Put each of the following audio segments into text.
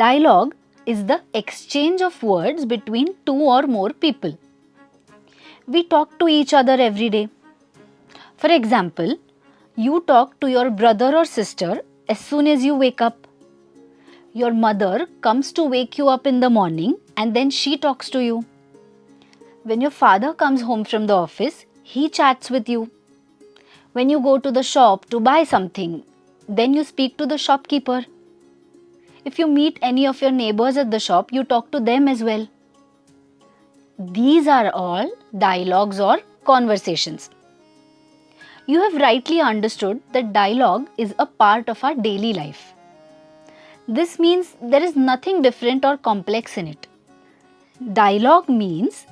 Dialogue is the exchange of words between two or more people. We talk to each other every day. For example, you talk to your brother or sister as soon as you wake up. Your mother comes to wake you up in the morning and then she talks to you. When your father comes home from the office, he chats with you. When you go to the shop to buy something, then you speak to the shopkeeper. If you meet any of your neighbors at the shop, you talk to them as well. These are all dialogues or conversations. You have rightly understood that dialogue is a part of our daily life. This means there is nothing different or complex in it. Dialogue means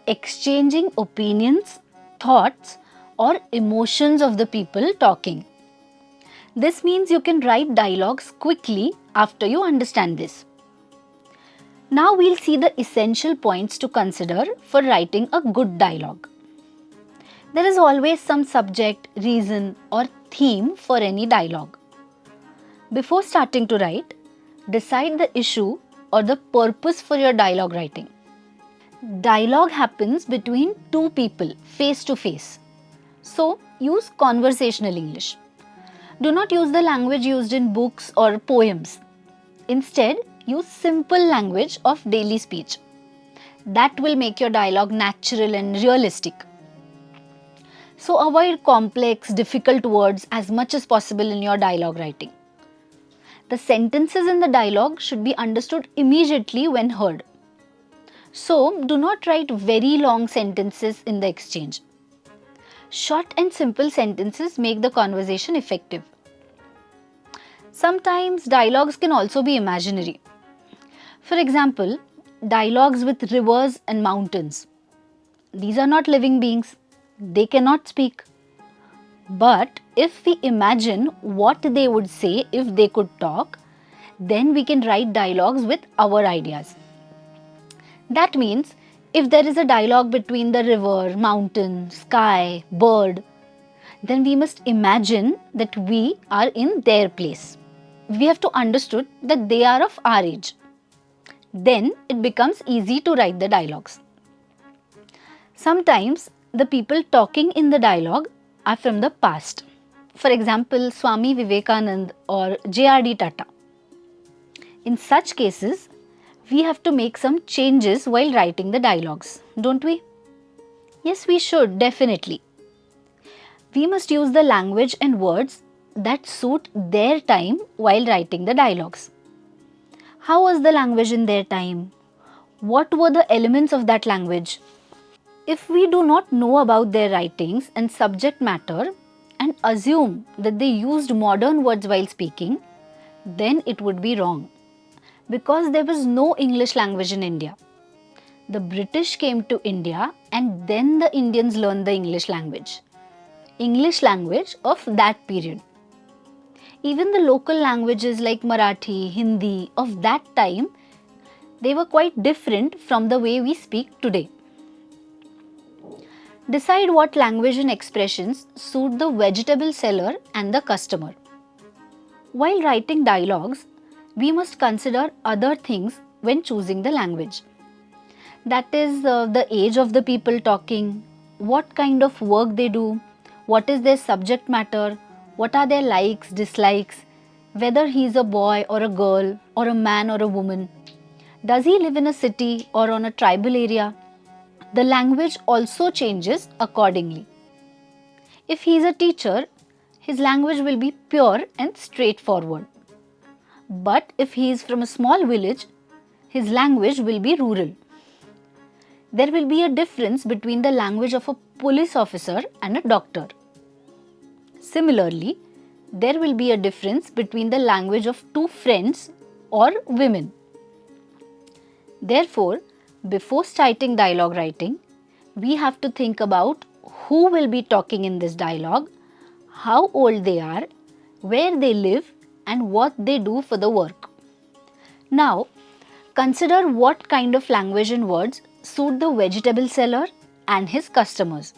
exchanging opinions, thoughts, or emotions of the people talking. This means you can write dialogues quickly after you understand this. Now we'll see the essential points to consider for writing a good dialogue. There is always some subject, reason, or theme for any dialogue. Before starting to write, decide the issue or the purpose for your dialogue writing. Dialogue happens between two people, face to face. So, use conversational English. Do not use the language used in books or poems. Instead, use simple language of daily speech. That will make your dialogue natural and realistic. So, avoid complex, difficult words as much as possible in your dialogue writing. The sentences in the dialogue should be understood immediately when heard. So, do not write very long sentences in the exchange. Short and simple sentences make the conversation effective. Sometimes dialogues can also be imaginary. For example, dialogues with rivers and mountains. These are not living beings. They cannot speak. But if we imagine what they would say if they could talk, then we can write dialogues with our ideas. That means if there is a dialogue between the river, mountain, sky, bird, then we must imagine that we are in their place. We have to understood that they are of our age. Then it becomes easy to write the dialogues. Sometimes the people talking in the dialogue are from the past. For example, Swami Vivekananda or J.R.D. Tata. In such cases, we have to make some changes while writing the dialogues, don't we? Yes, we should, definitely. We must use the language and words that suit their time while writing the dialogues. How was the language in their time? What were the elements of that language? If we do not know about their writings and subject matter and assume that they used modern words while speaking, then it would be wrong. Because there was no English language in India. The British came to India and then the Indians learned the English language. English language of that period. Even the local languages like Marathi, Hindi of that time, they were quite different from the way we speak today. Decide what language and expressions suit the vegetable seller and the customer. While writing dialogues, we must consider other things when choosing the language. That is the age of the people talking, what kind of work they do, what is their subject matter, what are their likes, dislikes, whether he is a boy or a girl or a man or a woman. Does he live in a city or on a tribal area? The language also changes accordingly. If he is a teacher, his language will be pure and straightforward. But if he is from a small village, his language will be rural. There will be a difference between the language of a police officer and a doctor. Similarly, there will be a difference between the language of two friends or women. Therefore, before starting dialogue writing, we have to think about who will be talking in this dialogue, how old they are, where they live, and what they do for the work. Now, consider what kind of language and words suit the vegetable seller and his customers.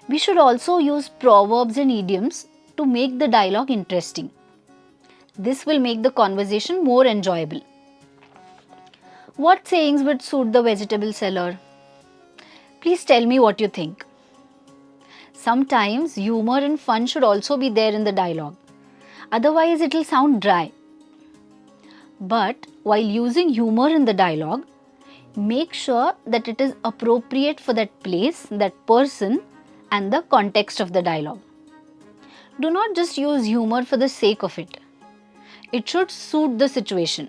We should also use proverbs and idioms to make the dialogue interesting. This will make the conversation more enjoyable. What sayings would suit the vegetable seller? Please tell me what you think. Sometimes humor and fun should also be there in the dialogue. Otherwise, it will sound dry. But while using humor in the dialogue, make sure that it is appropriate for that place, that person, and the context of the dialogue. Do not just use humor for the sake of it. It should suit the situation.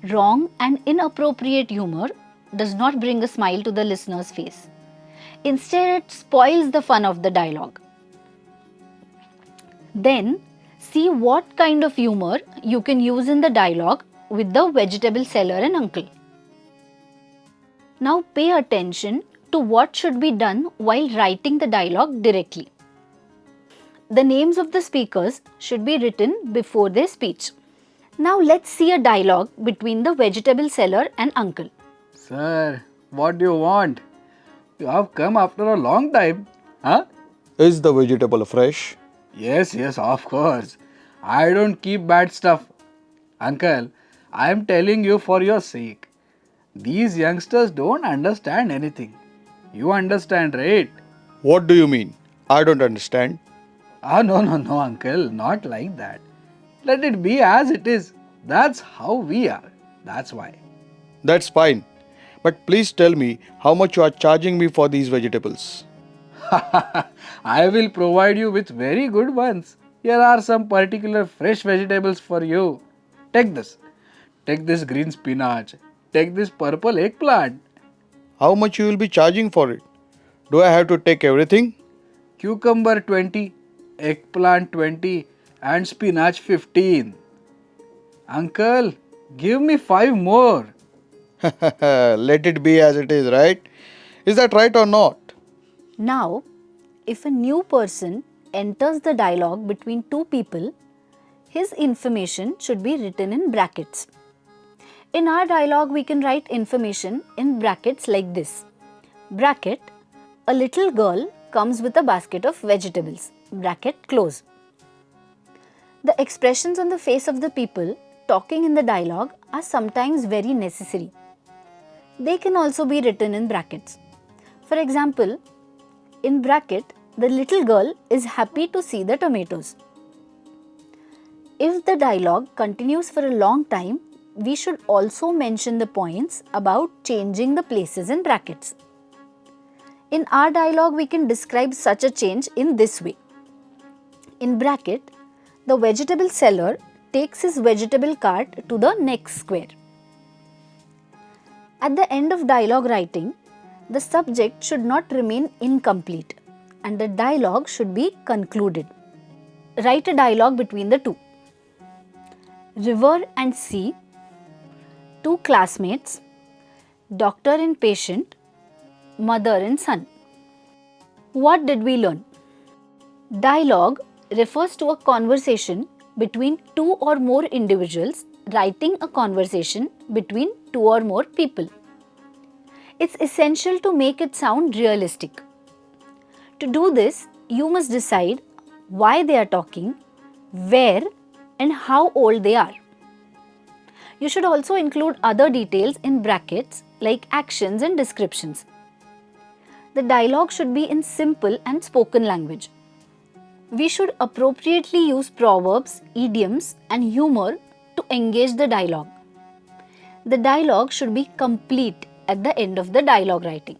Wrong and inappropriate humor does not bring a smile to the listener's face. Instead, it spoils the fun of the dialogue. Then, see what kind of humor you can use in the dialogue with the vegetable seller and uncle. Now pay attention to what should be done while writing the dialogue directly. The names of the speakers should be written before their speech. Now let's see a dialogue between the vegetable seller and uncle. Sir, what do you want? You have come after a long time, huh? Is the vegetable fresh? Yes, of course. I don't keep bad stuff. Uncle, I am telling you for your sake. These youngsters don't understand anything. You understand, right? What do you mean? I don't understand. No, uncle, not like that. Let it be as it is. That's how we are. That's why. That's fine. But please tell me how much you are charging me for these vegetables. I will provide you with very good ones. Here are some particular fresh vegetables for you. Take this. Take this green spinach. Take this purple eggplant. How much you will be charging for it? Do I have to take everything? Cucumber 20, eggplant 20 and spinach 15. Uncle, give me 5 more. Let it be as it is, right? Is that right or not? Now, if a new person enters the dialogue between two people, his information should be written in brackets. In our dialogue, we can write information in brackets like this. Bracket, a little girl comes with a basket of vegetables. Bracket close. The expressions on the face of the people talking in the dialogue are sometimes very necessary. They can also be written in brackets. For example, in bracket, the little girl is happy to see the tomatoes. If the dialogue continues for a long time, we should also mention the points about changing the places in brackets. In our dialogue, we can describe such a change in this way. In bracket, the vegetable seller takes his vegetable cart to the next square. At the end of dialogue writing, the subject should not remain incomplete and the dialogue should be concluded. Write a dialogue between the two. River and sea, two classmates, doctor and patient, mother and son. What did we learn? Dialogue refers to a conversation between two or more individuals writing a conversation between two or more people. It's essential to make it sound realistic. To do this, you must decide why they are talking, where, and how old they are. You should also include other details in brackets like actions and descriptions. The dialogue should be in simple and spoken language. We should appropriately use proverbs, idioms, and humor to engage the dialogue. The dialogue should be complete at the end of the dialogue writing.